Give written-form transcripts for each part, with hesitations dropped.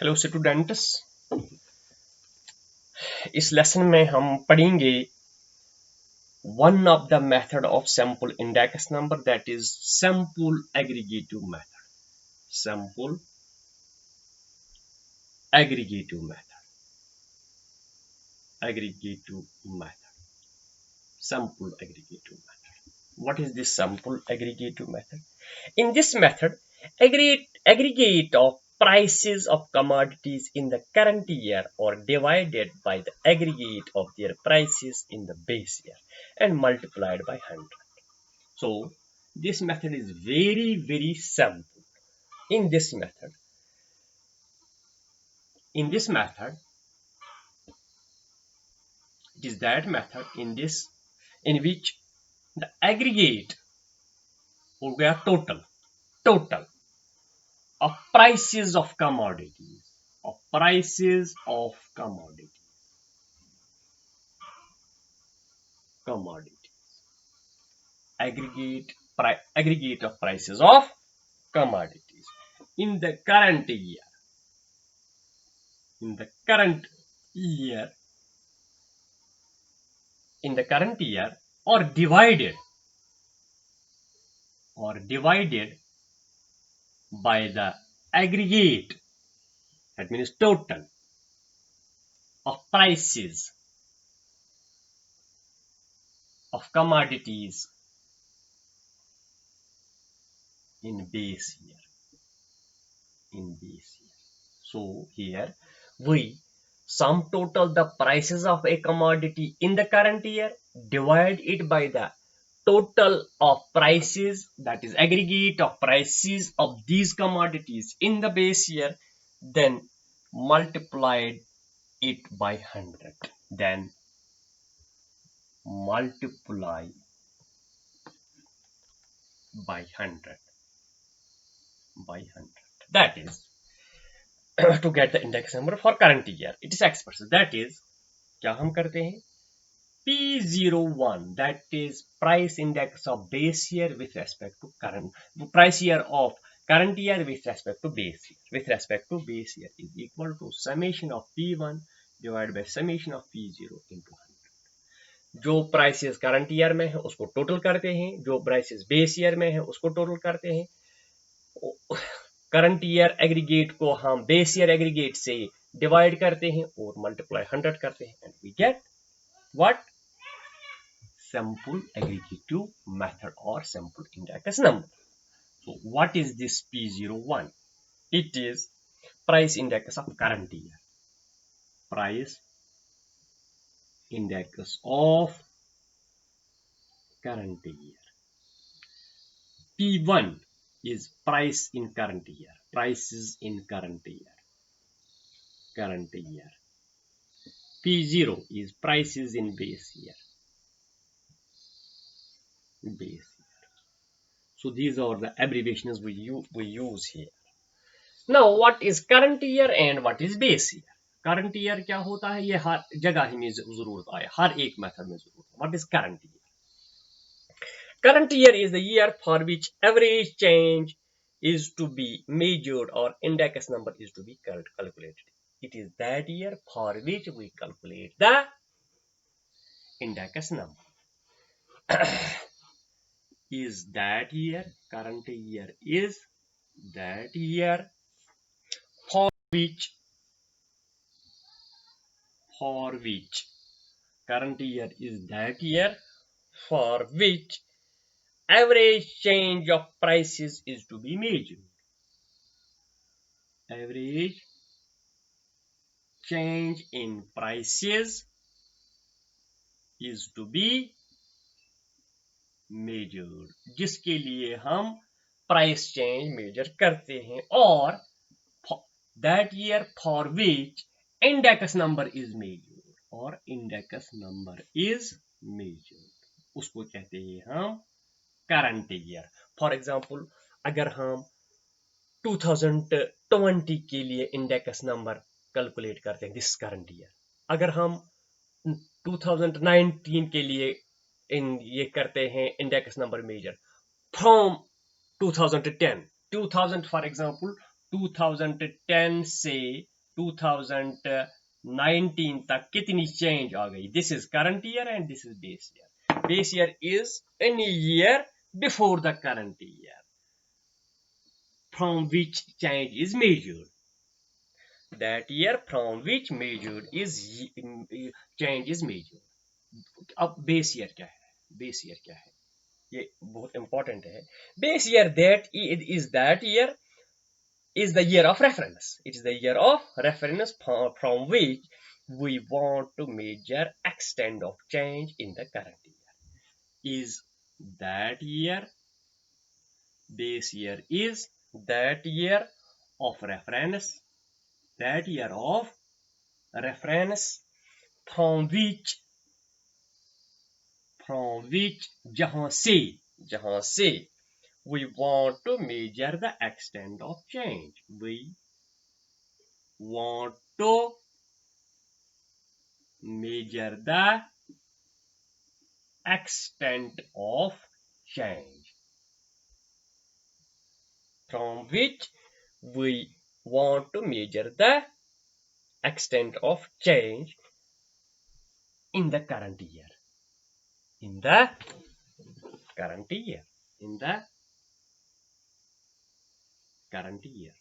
Hello students, इस lesson में हम पढ़ेंगे one of the method of sample index number, that is sample aggregative method. Sample aggregative method, sample aggregative method. What is this sample aggregative method? In this method, aggregate of prices of commodities in the current year are divided by the aggregate of their prices in the base year and multiplied by 100. So this method is very simple. In this method, it is that method in which the aggregate हो गया total of prices of commodities, aggregate of prices of commodities in the current year or divided by the aggregate, that means total of prices of commodities in base year. So here we sum total the prices of a commodity in the current year, divide it by the total of prices, that is aggregate of prices of these commodities in the base year, then multiplied it by 100. Then multiply by 100. That is to get the index number for current year. It is expressed. That is, क्या हम करते हैं? P01, that is price index of base year with respect to price year of current year with respect to base year is equal to summation of P1 divided by summation of P0 into 100. जो prices current year में है उसको total करते हैं, जो prices base year में है उसको टोटल करते हैं। करंट ईयर एग्रीगेट को हम बेस ईयर एग्रीगेट से डिवाइड करते हैं और मल्टीप्लाई 100 करते हैं, and we get what? Sample aggregative method or sample index number. So what is this P01? It is price index of current year. Price index of current year. P1 is price in current year. Prices in current year. P0 is prices in base year. So these are the abbreviations we use here. Now what is current year and what is base year? Current year क्या होता है? ये हर जगह में जरूरत आए, हर एक method में जरूरत है. What is current year? Current year is the year for which average change is to be measured or index number is to be calculated. It is that year for which we calculate the index number. Is that year, current year is that year for which current year is that year for which average change of prices is to be measured. Average change in prices is to be measured, जिसके लिए हम price change measure करते हैं, और that year for which index number is measured, उसको कहते हैं हम current year. For example, अगर हम 2020 के लिए इंडेक्स नंबर कैलकुलेट करते हैं, दिस करंट ईयर, अगर हम 2019 के लिए ये करते हैं index number measure from 2010 for example 2010 से 2019 तक कितनी चेंज आ गई. This is current year and this is base year. Base year is any year before the current year from which change is measured. That year from which measured is change is measured. अब base year क्या है? Base year क्या है? ये बहुत important है. Base year that is that year is the year of reference. It is the year of reference from which we want to measure extent of change in the current year. Is that year, base year is that year of reference, that year of reference from which jahan se we want to measure the extent of change. We want to measure the extent of change from which we want to measure the extent of change in the current year. In the current year. In the current year.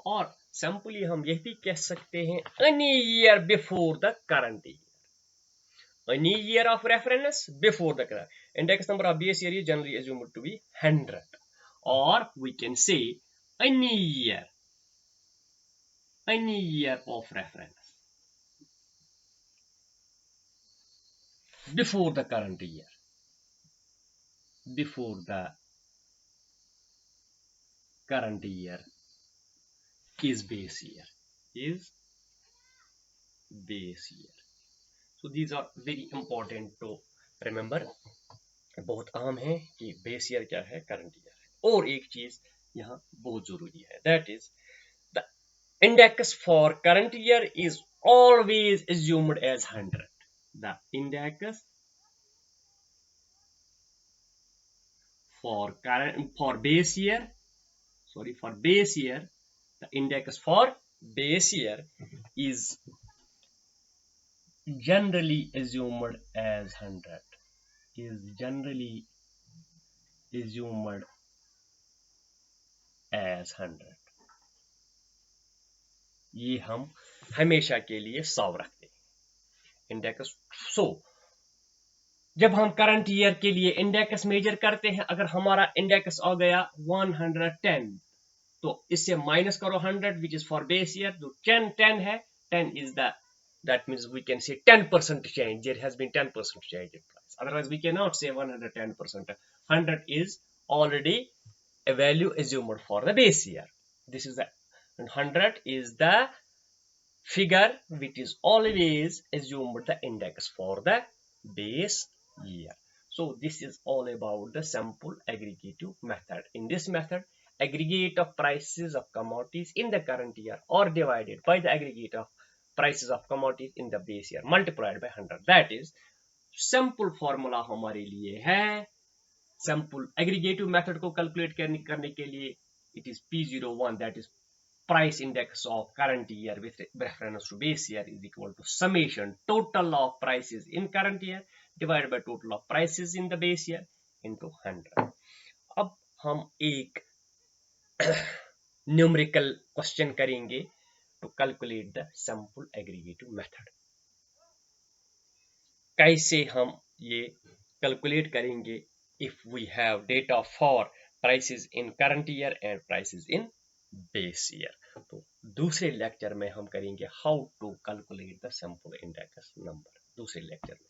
और simply हम यह भी कह सकते हैं any year before the current year. Any year of reference before the current. Index number of base year is generally assumed to be 100. Or we can say any year of reference before the current year. Before the current year is base year. Is base year. So these are very important to remember. बहुत आम है कि base year क्या है, current year है. और एक चीज यहाँ बहुत जरूरी है, that is the index for current year is always assumed as 100. The index for base year, the index for base year is generally assumed as 100. Is generally assumed as 100. ये हम हमेशा के लिए 100 रखते हैं इंडेक्स. सो जब हम करंट ईयर के लिए इंडेक्स मेजर करते हैं, अगर हमारा इंडेक्स आ गया 110, तो इससे माइनस करो 100 which is for base year. जो 10 है, 10 is that means we can say 10% change. There has been 10% change in price. Otherwise we cannot say 110%. 100 is already a value assumed for the base year. This is the 100 is the figure which is always assumed the index for the base year. So this is all about the simple aggregative method. In this method, aggregate of prices of commodities in the current year are divided by the aggregate of prices of commodities in the base year multiplied by 100. That is simple formula हमारे लिए है. Simple aggregative method को calculate करने के लिए it is P01, that is price index of current year with reference to base year is equal to summation total of prices in current year divided by total of prices in the base year into 100. अब हम एक numerical question करेंगे to calculate the simple aggregative method. कैसे हम ये calculate करेंगे if we have data for prices in current year and prices in base year. तो दूसरे लेक्चर में हम करेंगे how to calculate the simple index number. दूसरे लेक्चर में